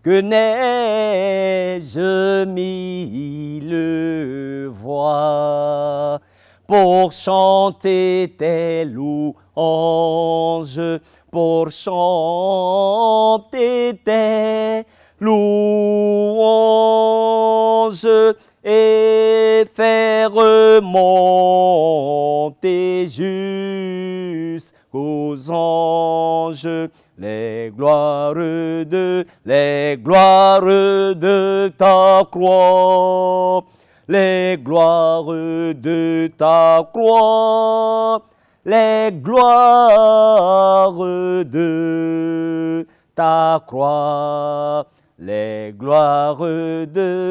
que n'ai-je mille voix pour chanter tes louanges, pour chanter tes louanges et faire monter jusqu'aux anges les gloires de ta croix, les gloires de ta croix, les gloires de ta croix, les gloires de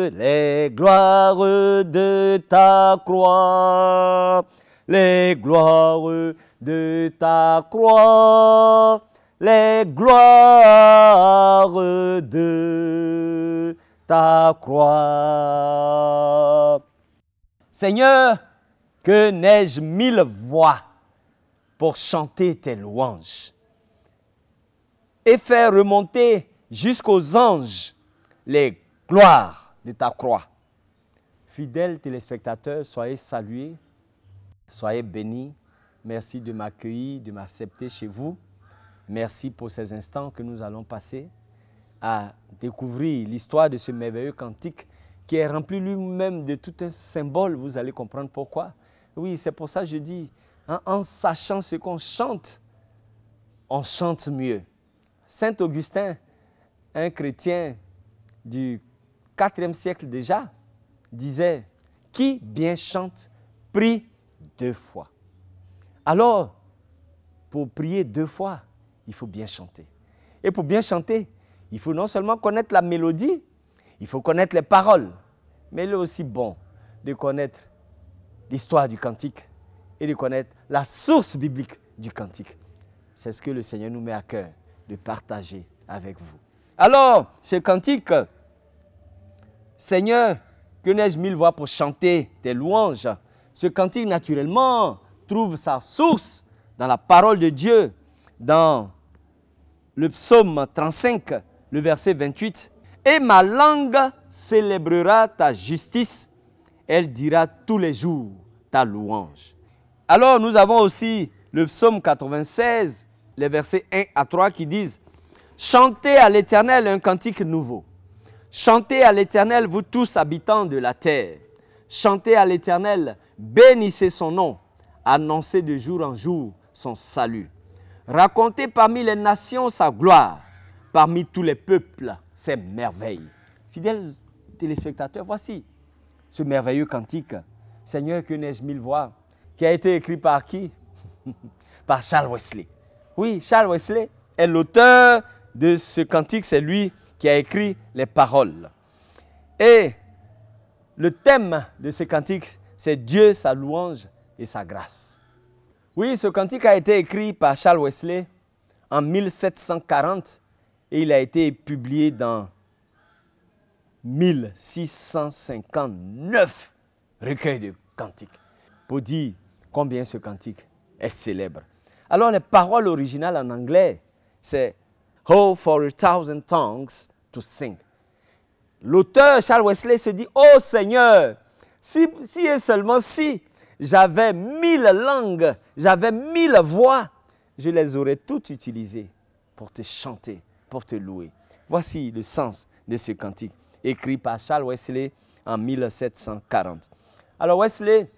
ta croix, les gloires de ta croix, les gloires de ta croix. Seigneur, que n'ai-je mille voix pour chanter tes louanges et faire remonter jusqu'aux anges les gloires de ta croix. Fidèles téléspectateurs, soyez salués, soyez bénis. Merci de m'accueillir, de m'accepter chez vous. Merci pour ces instants que nous allons passer à découvrir l'histoire de ce merveilleux cantique qui est rempli lui-même de tout un symbole. Vous allez comprendre pourquoi. Oui, c'est pour ça que je dis, en sachant ce qu'on chante, on chante mieux. Saint Augustin, un chrétien du IVe siècle déjà, disait « Qui bien chante, prie 2 fois ». Alors, pour prier 2 fois, il faut bien chanter. Et pour bien chanter, il faut non seulement connaître la mélodie, il faut connaître les paroles, mais il est aussi bon de connaître l'histoire du cantique et de connaître la source biblique du cantique. C'est ce que le Seigneur nous met à cœur de partager avec vous. Alors, ce cantique, Seigneur, que n'ai-je mille voix pour chanter tes louanges? Ce cantique, naturellement, trouve sa source dans la parole de Dieu, dans le psaume 35, le verset 28. « Et ma langue célébrera ta justice, elle dira tous les jours ta louange. » Alors, nous avons aussi le psaume 96, les versets 1 à 3 qui disent « Chantez à l'Éternel un cantique nouveau. Chantez à l'Éternel, vous tous habitants de la terre. Chantez à l'Éternel, bénissez son nom. Annoncez de jour en jour son salut. Racontez parmi les nations sa gloire, parmi tous les peuples ses merveilles. » Fidèles téléspectateurs, voici ce merveilleux cantique, « Seigneur, que n'ai-je mille voix » qui a été écrit par qui? Par Charles Wesley. Oui, Charles Wesley est l'auteur de ce cantique, c'est lui qui a écrit les paroles. Et le thème de ce cantique, c'est Dieu, sa louange et sa grâce. Oui, ce cantique a été écrit par Charles Wesley en 1740 et il a été publié dans 1659 recueils de cantiques pour dire combien ce cantique est célèbre. Alors les paroles originales en anglais, c'est « Oh, for a thousand tongues to sing ». L'auteur Charles Wesley se dit « Oh Seigneur, si et seulement si j'avais 1000 langues, j'avais 1000 voix, je les aurais toutes utilisées pour te chanter, pour te louer. » Voici le sens de ce cantique, écrit par Charles Wesley en 1740. Alors Wesley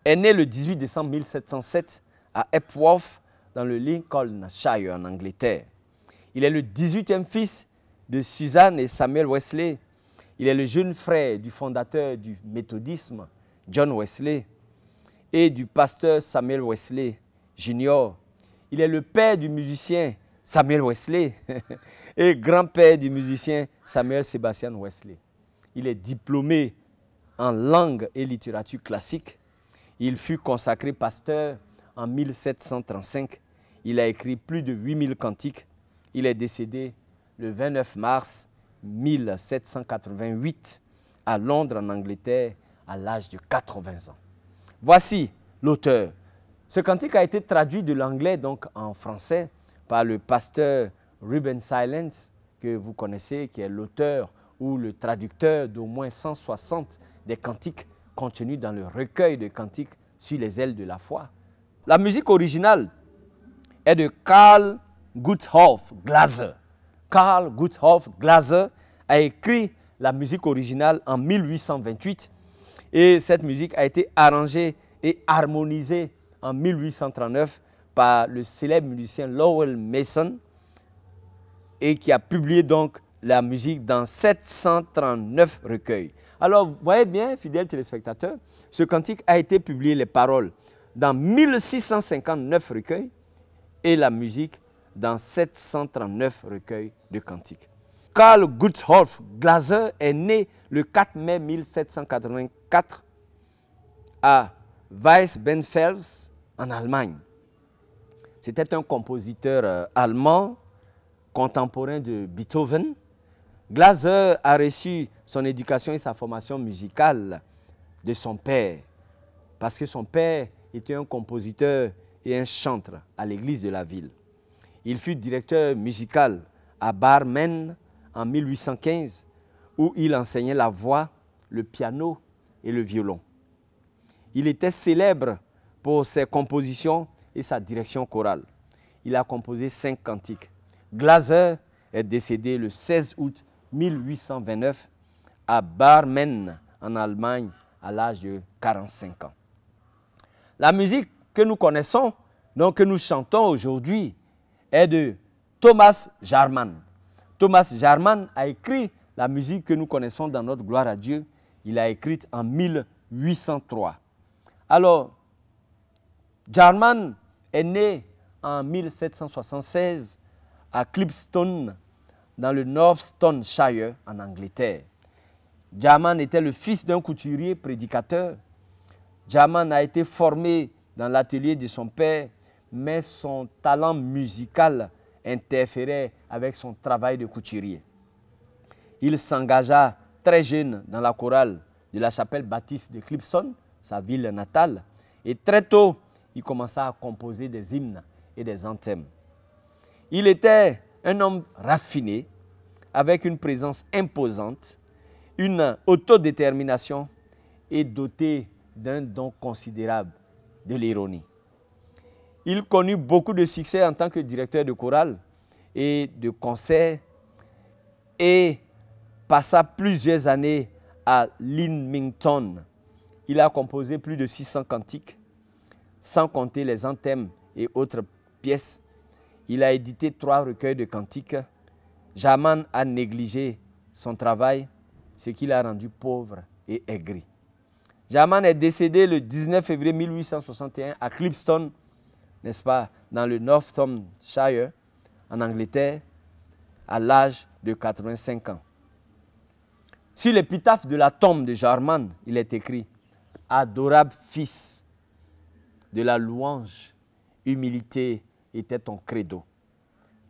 est né le 18 décembre 1707 à Epworth, dans le Lincolnshire, en Angleterre. Il est le 18e fils de Susan et Samuel Wesley. Il est le jeune frère du fondateur du méthodisme, John Wesley, et du pasteur Samuel Wesley Jr. Il est le père du musicien Samuel Wesley et grand-père du musicien Samuel Sebastian Wesley. Il est diplômé en langue et littérature classique. Il fut consacré pasteur en 1735. Il a écrit plus de 8000 cantiques. Il est décédé le 29 mars 1788 à Londres, en Angleterre, à l'âge de 80 ans. Voici l'auteur. Ce cantique a été traduit de l'anglais donc en français par le pasteur Ruben Silence, que vous connaissez, qui est l'auteur ou le traducteur d'au moins 160 des cantiques contenus dans le recueil de cantiques sur les ailes de la foi. La musique originale est de Karl Gustav Glaser. Karl Gustav Glaser a écrit la musique originale en 1828 et cette musique a été arrangée et harmonisée en 1839 par le célèbre musicien Lowell Mason et qui a publié donc la musique dans 739 recueils. Alors, vous voyez bien, fidèles téléspectateurs, ce cantique a été publié, les paroles, dans 1659 recueils et la musique dans 739 recueils de cantiques. Karl Gustav Glaser est né le 4 mai 1784 à Weiss-Benfels, en Allemagne. C'était un compositeur allemand, contemporain de Beethoven. Glaser a reçu son éducation et sa formation musicale de son père, parce que son père était un compositeur et un chantre à l'église de la ville. Il fut directeur musical à Barmen en 1815, où il enseignait la voix, le piano et le violon. Il était célèbre pour ses compositions et sa direction chorale. Il a composé 5 cantiques. Glaser est décédé le 16 août 1829 à Barmen, en Allemagne, à l'âge de 45 ans. La musique que nous connaissons, donc que nous chantons aujourd'hui, est de Thomas Jarman. Thomas Jarman a écrit la musique que nous connaissons dans notre gloire à Dieu. Il l'a écrite en 1803. Alors, Jarman est né en 1776 à Clipstone, dans le Northamptonshire, en Angleterre. Jarman était le fils d'un couturier prédicateur. Jarman a été formé dans l'atelier de son père, mais son talent musical interférait avec son travail de couturier. Il s'engagea très jeune dans la chorale de la chapelle baptiste de Clipstone, sa ville natale, et très tôt, il commença à composer des hymnes et des anthèmes. Il était un homme raffiné, avec une présence imposante, une autodétermination et doté d'un don considérable de l'ironie. Il connut beaucoup de succès en tant que directeur de chorale et de concert et passa plusieurs années à Leamington. Il a composé plus de 600 cantiques, sans compter les anthèmes et autres pièces. Il a édité 3 recueils de cantiques. Jarman a négligé son travail, ce qui l'a rendu pauvre et aigri. Jarman est décédé le 19 février 1861 à Clipstone, n'est-ce pas, dans le Northamptonshire, en Angleterre, à l'âge de 85 ans. Sur l'épitaphe de la tombe de Jarman, il est écrit « Adorable fils, de la louange, humilité était ton credo.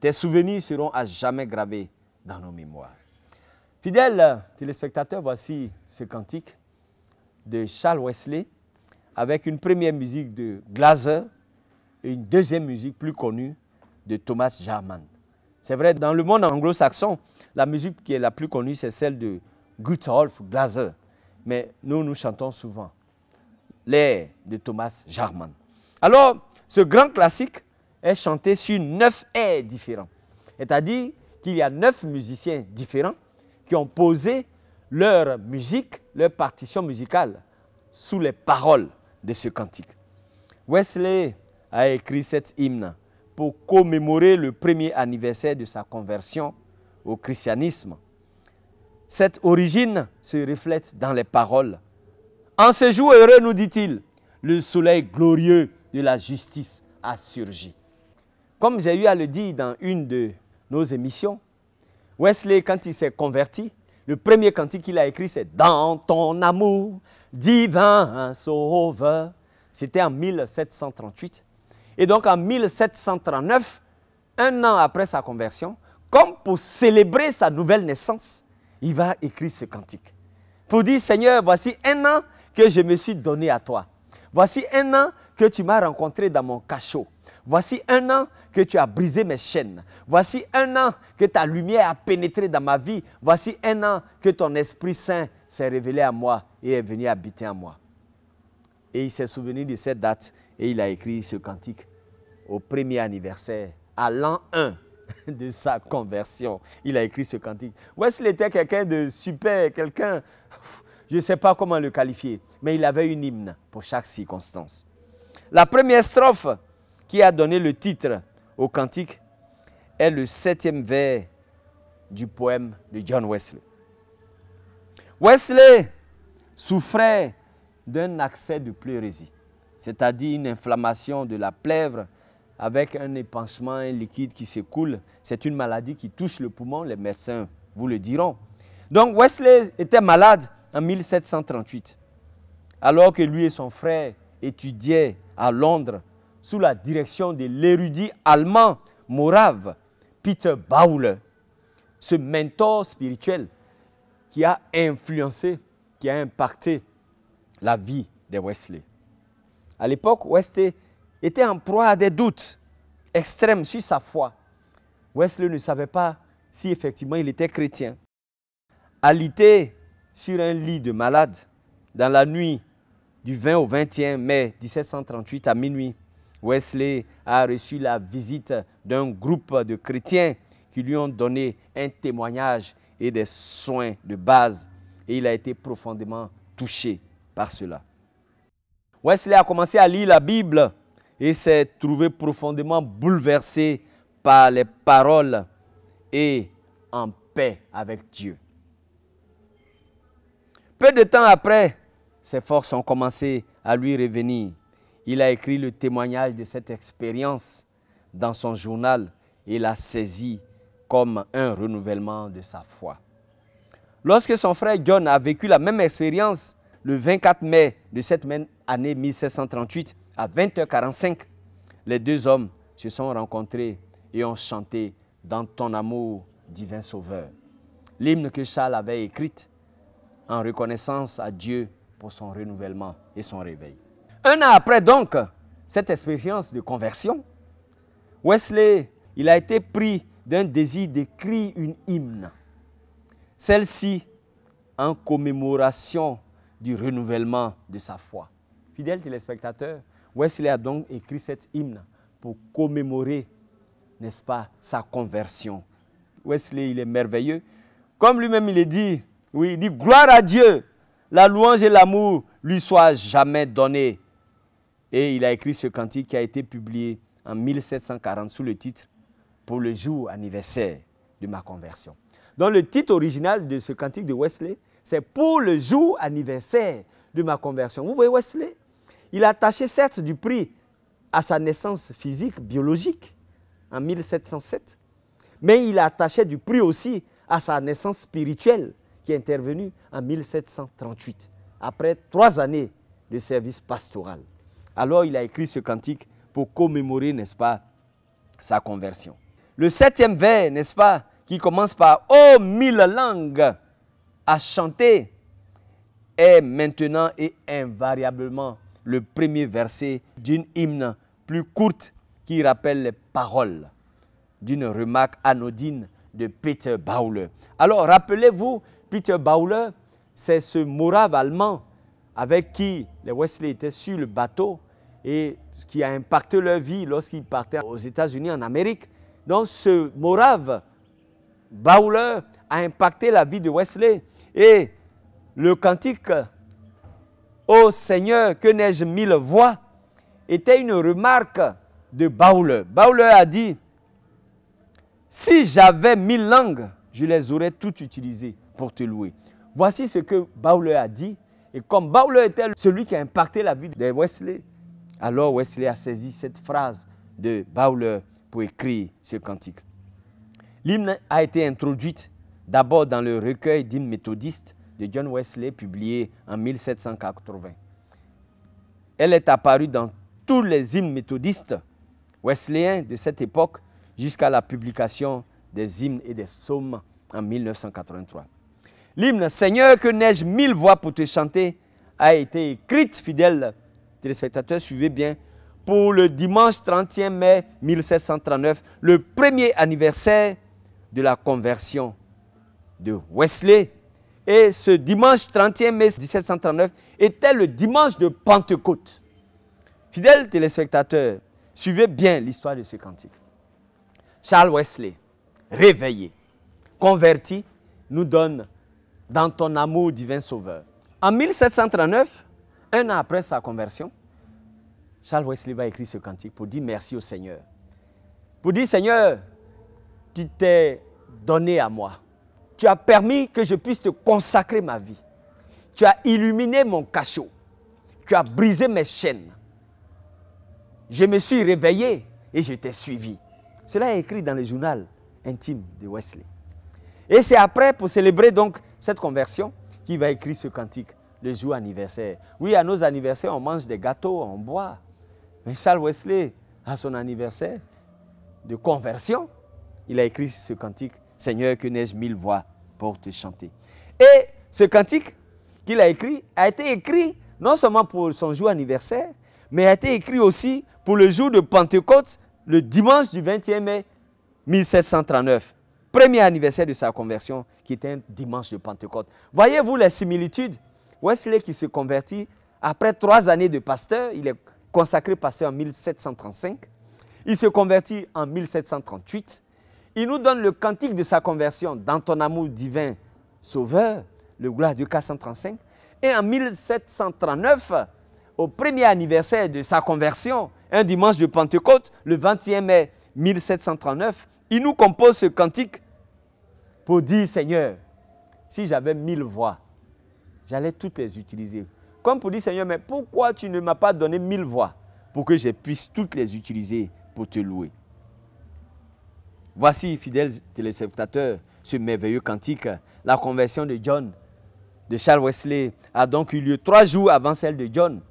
Tes souvenirs seront à jamais gravés dans nos mémoires. » Fidèles téléspectateurs, voici ce cantique de Charles Wesley avec une première musique de Glaser et une deuxième musique plus connue de Thomas Jarman. C'est vrai, dans le monde anglo-saxon, la musique qui est la plus connue, c'est celle de Gustav Glaser. Mais nous chantons souvent l'air de Thomas Jarman. Alors, ce grand classique est chanté sur 9 airs différents. C'est-à-dire qu'il y a 9 musiciens différents qui ont posé leur musique, leur partition musicale sous les paroles de ce cantique. Wesley a écrit cet hymne pour commémorer le premier anniversaire de sa conversion au christianisme. Cette origine se reflète dans les paroles. En ce jour heureux, nous dit-il, le soleil glorieux de la justice a surgi. Comme j'ai eu à le dire dans une de nos émissions, Wesley, quand il s'est converti, le premier cantique qu'il a écrit, c'est « Dans ton amour, divin sauveur ». C'était en 1738. Et donc en 1739, un an après sa conversion, comme pour célébrer sa nouvelle naissance, il va écrire ce cantique. Pour dire, Seigneur, voici un an que je me suis donné à toi. Voici un an que tu m'as rencontré dans mon cachot. Voici 1 an que tu as brisé mes chaînes. Voici 1 an que ta lumière a pénétré dans ma vie. Voici 1 an que ton Esprit Saint s'est révélé à moi et est venu habiter en moi. Et il s'est souvenu de cette date et il a écrit ce cantique au premier anniversaire, à l'an 1 de sa conversion. Il a écrit ce cantique. Wesley était quelqu'un de super, quelqu'un, je ne sais pas comment le qualifier, mais il avait une hymne pour chaque circonstance. La première strophe qui a donné le titre au cantique est le 7e vers du poème de John Wesley. Wesley souffrait d'un accès de pleurésie, c'est-à-dire une inflammation de la plèvre avec un épanchement, un liquide qui s'écoule. C'est une maladie qui touche le poumon, les médecins vous le diront. Donc Wesley était malade en 1738, alors que lui et son frère étudiaient à Londres sous la direction de l'érudit allemand morave Peter Bauler, ce mentor spirituel qui a influencé, qui a impacté la vie de Wesley. À l'époque, Wesley était en proie à des doutes extrêmes sur sa foi. Wesley ne savait pas si effectivement il était chrétien. Alité sur un lit de malade dans la nuit du 20 au 21 mai 1738 à minuit, Wesley a reçu la visite d'un groupe de chrétiens qui lui ont donné un témoignage et des soins de base. Et il a été profondément touché par cela. Wesley a commencé à lire la Bible et s'est trouvé profondément bouleversé par les paroles et en paix avec Dieu. Peu de temps après, ses forces ont commencé à lui revenir. Il a écrit le témoignage de cette expérience dans son journal et l'a saisi comme un renouvellement de sa foi. Lorsque son frère John a vécu la même expérience, le 24 mai de cette même année 1738, à 20h45, les deux hommes se sont rencontrés et ont chanté « Dans ton amour, divin Sauveur », l'hymne que Charles avait écrite en reconnaissance à Dieu pour son renouvellement et son réveil. 1 an après donc cette expérience de conversion, Wesley il a été pris d'un désir d'écrire une hymne. Celle-ci en commémoration du renouvellement de sa foi. Fidèles téléspectateurs, Wesley a donc écrit cette hymne pour commémorer, n'est-ce pas, sa conversion. Wesley, il est merveilleux. Comme lui-même, il dit, oui, il dit « Gloire à Dieu, la louange et l'amour lui soient jamais donnés. » Et il a écrit ce cantique qui a été publié en 1740 sous le titre « Pour le jour anniversaire de ma conversion ». Donc le titre original de ce cantique de Wesley, c'est « Pour le jour anniversaire de ma conversion ». Vous voyez Wesley, il a attaché certes du prix à sa naissance physique, biologique, en 1707, mais il a attaché du prix aussi à sa naissance spirituelle qui est intervenue en 1738, après 3 années de service pastoral. Alors il a écrit ce cantique pour commémorer, n'est-ce pas, sa conversion. Le 7e vers, n'est-ce pas, qui commence par « Oh, 1000 langues à chanter » est maintenant et invariablement le premier verset d'une hymne plus courte qui rappelle les paroles d'une remarque anodine de Peter Bauler. Alors, rappelez-vous, Peter Bauler, c'est ce morave allemand avec qui les Wesley étaient sur le bateau et qui a impacté leur vie lorsqu'ils partaient aux États-Unis, en Amérique. Donc, ce morave Bauler a impacté la vie de Wesley. Et le cantique « Ô Seigneur, que n'ai-je 1000 voix » était une remarque de Bauler. Bauler a dit « Si j'avais 1000 langues, je les aurais toutes utilisées pour te louer. » Voici ce que Bauler a dit. Et comme Bauler était celui qui a impacté la vie de Wesley, alors Wesley a saisi cette phrase de Bauler pour écrire ce cantique. L'hymne a été introduite d'abord dans le recueil d'hymnes méthodistes de John Wesley, publié en 1780. Elle est apparue dans tous les hymnes méthodistes wesléens de cette époque jusqu'à la publication des hymnes et des psaumes en 1983. L'hymne « Seigneur, que n'ai-je 1000 voix pour te chanter » a été écrite, fidèles téléspectateurs, suivez bien, pour le dimanche 31 mai 1739, le premier anniversaire de la conversion de Wesley. Et ce dimanche 31 mai 1739 était le dimanche de Pentecôte. Fidèles téléspectateurs, suivez bien l'histoire de ce cantique. Charles Wesley, réveillé, converti, nous donne « Dans ton amour divin sauveur ». En 1739, un an après sa conversion, Charles Wesley va écrire ce cantique pour dire merci au Seigneur. Pour dire, Seigneur, tu t'es donné à moi. Tu as permis que je puisse te consacrer ma vie. Tu as illuminé mon cachot. Tu as brisé mes chaînes. Je me suis réveillé et je t'ai suivi. Cela est écrit dans le journal intime de Wesley. Et c'est après, pour célébrer donc cette conversion, qu'il va écrire ce cantique, le jour anniversaire. Oui, à nos anniversaires, on mange des gâteaux, on boit. Mais Charles Wesley, à son anniversaire de conversion, il a écrit ce cantique, « Seigneur, que n'ai-je mille voix pour te chanter ». Et ce cantique qu'il a été écrit non seulement pour son jour anniversaire, mais a été écrit aussi pour le jour de Pentecôte, le dimanche du 21 mai 1739. Premier anniversaire de sa conversion, qui était un dimanche de Pentecôte. Voyez-vous les similitudes? Wesley qui se convertit après 3 années de pasteur, il est consacré pasteur en 1735. Il se convertit en 1738. Il nous donne le cantique de sa conversion, « Dans ton amour divin sauveur », le gloire de 435. Et en 1739, au premier anniversaire de sa conversion, un dimanche de Pentecôte, le 21 mai 1739, il nous compose ce cantique pour dire, Seigneur, si j'avais 1000 voix, j'allais toutes les utiliser. Comme pour dire, Seigneur, mais pourquoi tu ne m'as pas donné 1000 voix pour que je puisse toutes les utiliser pour te louer? Voici, fidèles téléspectateurs, ce merveilleux cantique, la conversion de Charles Wesley, a donc eu lieu 3 jours avant celle de John,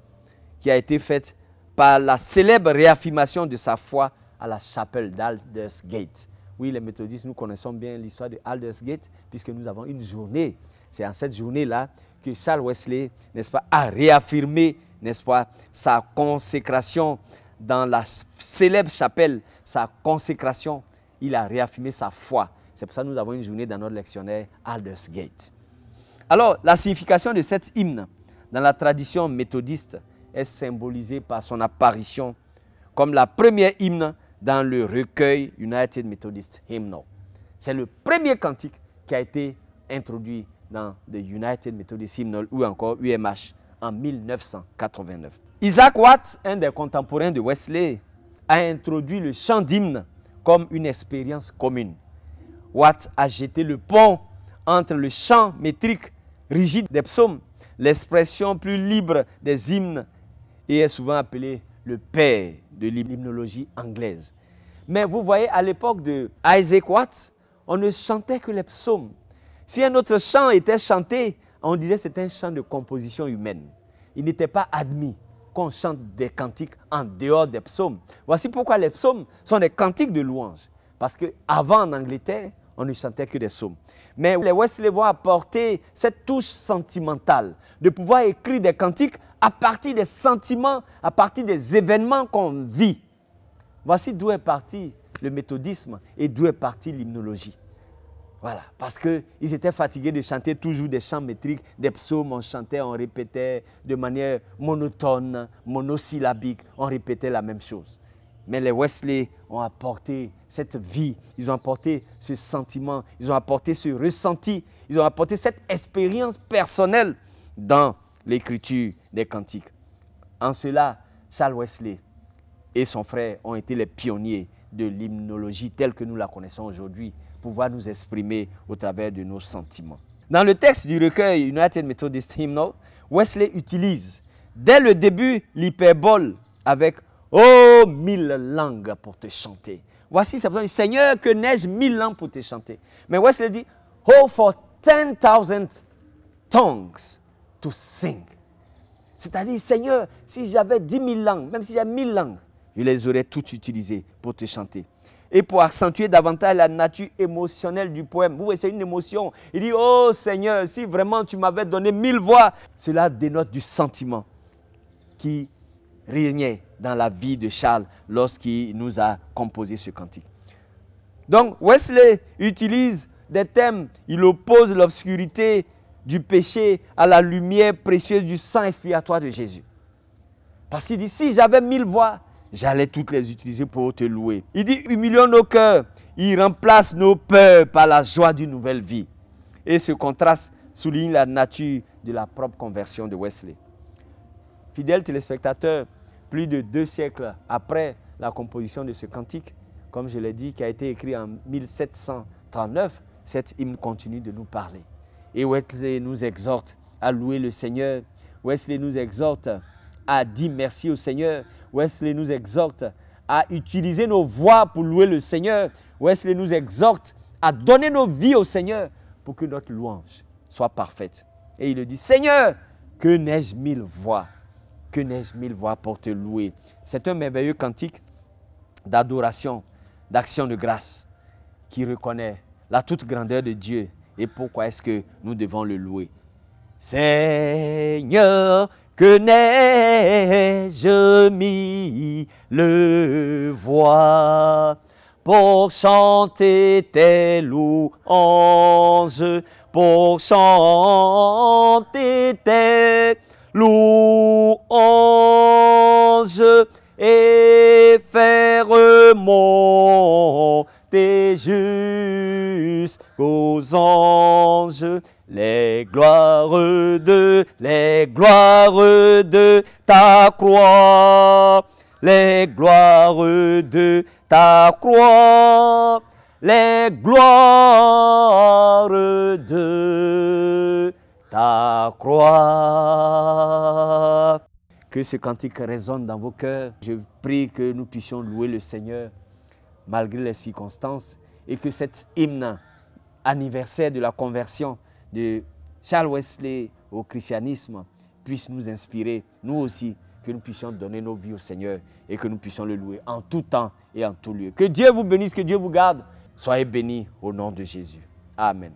qui a été faite par la célèbre réaffirmation de sa foi à la chapelle d'Aldersgate. Oui, les méthodistes, nous connaissons bien l'histoire de Aldersgate, puisque nous avons une journée. C'est en cette journée-là que Charles Wesley, n'est-ce pas, a réaffirmé, n'est-ce pas, sa consécration dans la célèbre chapelle, sa consécration. Il a réaffirmé sa foi. C'est pour ça que nous avons une journée dans notre lectionnaire Aldersgate. Alors, la signification de cet hymne dans la tradition méthodiste est symbolisée par son apparition comme la première hymne dans le recueil United Methodist Hymnal. C'est le premier cantique qui a été introduit dans le United Methodist Hymnal ou encore UMH en 1989. Isaac Watts, un des contemporains de Wesley, a introduit le chant d'hymne comme une expérience commune. Watts a jeté le pont entre le chant métrique rigide des psaumes, l'expression plus libre des hymnes, et est souvent appelé le père de l'hymnologie anglaise. Mais vous voyez, à l'époque de Isaac Watts, on ne chantait que les psaumes. Si un autre chant était chanté, on disait que c'était un chant de composition humaine. Il n'était pas admis qu'on chante des cantiques en dehors des psaumes. Voici pourquoi les psaumes sont des cantiques de louange. Parce qu'avant, en Angleterre, on ne chantait que des psaumes. Mais les Wesley vont apporter cette touche sentimentale, de pouvoir écrire des cantiques à partir des sentiments, à partir des événements qu'on vit. Voici d'où est parti le méthodisme et d'où est partie l'hymnologie. Voilà, parce qu'ils étaient fatigués de chanter toujours des chants métriques, des psaumes, on chantait, on répétait de manière monotone, monosyllabique, on répétait la même chose. Mais les Wesley ont apporté cette vie, ils ont apporté ce sentiment, ils ont apporté ce ressenti, ils ont apporté cette expérience personnelle dans l'écriture des cantiques. En cela, Charles Wesley et son frère ont été les pionniers de l'hymnologie telle que nous la connaissons aujourd'hui, pouvoir nous exprimer au travers de nos sentiments. Dans le texte du recueil United Methodist Hymnal, Wesley utilise dès le début l'hyperbole avec « Oh, 1000 langues pour te chanter ». Voici, c'est pour ça, Seigneur, que n'ai-je 1000 langues pour te chanter. Mais Wesley dit « Oh, for 10,000 tongues to sing ». C'est-à-dire, Seigneur, si j'avais 10 000 langues, même si j'avais 1000 langues, je les aurais toutes utilisées pour te chanter. Et pour accentuer davantage la nature émotionnelle du poème. Vous voyez, c'est une émotion. Il dit, oh Seigneur, si vraiment tu m'avais donné 1000 voix, cela dénote du sentiment qui régnait dans la vie de Charles lorsqu'il nous a composé ce cantique. Donc Wesley utilise des thèmes, il oppose l'obscurité du péché à la lumière précieuse du sang expiatoire de Jésus. Parce qu'il dit, si j'avais 1000 voix, j'allais toutes les utiliser pour te louer. Il dit, humilions nos cœurs. Il remplace nos peurs par la joie d'une nouvelle vie. Et ce contraste souligne la nature de la propre conversion de Wesley. Fidèles téléspectateurs, plus de 2 siècles après la composition de ce cantique, comme je l'ai dit, qui a été écrit en 1739, cet hymne continue de nous parler. Et Wesley nous exhorte à louer le Seigneur. Wesley nous exhorte à dire merci au Seigneur. Wesley nous exhorte à utiliser nos voix pour louer le Seigneur. Wesley nous exhorte à donner nos vies au Seigneur pour que notre louange soit parfaite. Et il le dit, Seigneur, que n'ai-je 1000 voix, que n'ai-je 1000 voix pour te louer. C'est un merveilleux cantique d'adoration, d'action de grâce qui reconnaît la toute grandeur de Dieu et pourquoi est-ce que nous devons le louer. Seigneur, que n'ai-je 1000 voix pour chanter tes louanges, pour chanter tes louanges et faire monter jusqu'aux anges les gloires de ta croix, les gloires de ta croix, les gloires de ta croix. Que ce cantique résonne dans vos cœurs. Je prie que nous puissions louer le Seigneur malgré les circonstances et que cet hymne anniversaire de la conversion de Charles Wesley au christianisme puisse nous inspirer, nous aussi, que nous puissions donner nos vies au Seigneur et que nous puissions le louer en tout temps et en tout lieu. Que Dieu vous bénisse, que Dieu vous garde. Soyez bénis au nom de Jésus. Amen.